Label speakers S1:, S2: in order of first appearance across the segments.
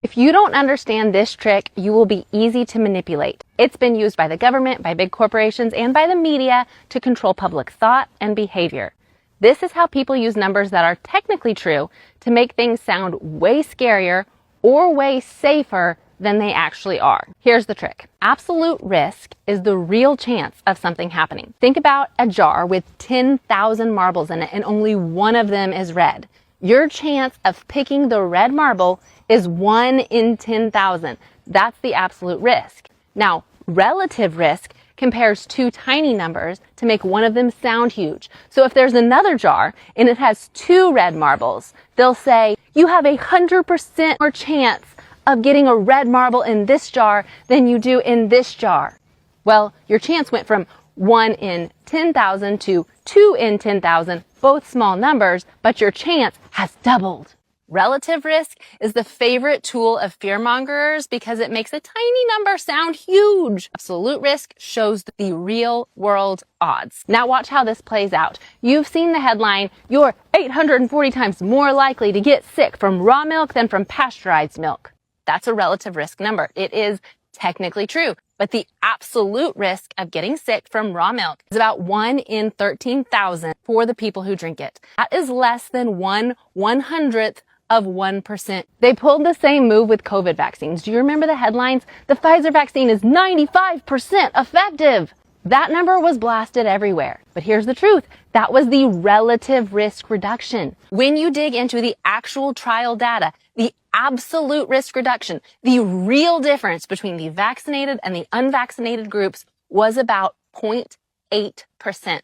S1: If you don't understand this trick, you will be easy to manipulate. It's been used by the government, by big corporations, and by the media to control public thought and behavior. This is how people use numbers that are technically true to make things sound way scarier or way safer than they actually are. Here's the trick. Absolute risk is the real chance of something happening. Think about a jar with 10,000 marbles in it and only one of them is red. Your chance of picking the red marble is 1 in 10,000. That's the absolute risk. Now, relative risk compares two tiny numbers to make one of them sound huge. So if there's another jar and it has 2 red marbles, they'll say, you have 100% more chance of getting a red marble in this jar than you do in this jar. Well, your chance went from 1 in 10,000 to 2 in 10,000, both small numbers, but your chance has doubled. Relative risk is the favorite tool of fearmongers because it makes a tiny number sound huge. Absolute risk shows the real world odds. Now watch how this plays out. You've seen the headline, you're 840 times more likely to get sick from raw milk than from pasteurized milk. That's a relative risk number. It is technically true, but the absolute risk of getting sick from raw milk is about 1 in 13,000 for the people who drink it. That is less than 1/100th of 1%. They pulled the same move with COVID vaccines. Do you remember the headlines? The Pfizer vaccine is 95% effective. That number was blasted everywhere. But here's the truth. That was the relative risk reduction. When you dig into the actual trial data, the absolute risk reduction, the real difference between the vaccinated and the unvaccinated groups was about 0.8%.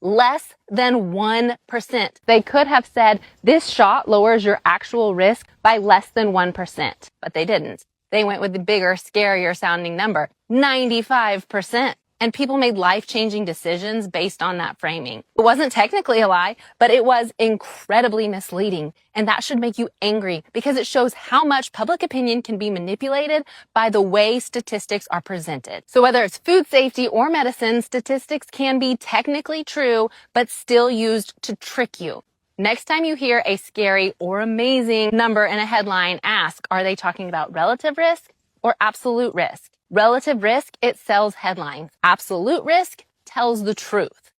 S1: Less than 1%. They could have said this shot lowers your actual risk by less than 1%, but they didn't. They went with the bigger, scarier sounding number, 95%. And people made life-changing decisions based on that framing. It wasn't technically a lie, but it was incredibly misleading. And that should make you angry because it shows how much public opinion can be manipulated by the way statistics are presented. So whether it's food safety or medicine, statistics can be technically true, but still used to trick you. Next time you hear a scary or amazing number in a headline, ask, are they talking about relative risk or absolute risk? Relative risk, it sells headlines. Absolute risk tells the truth.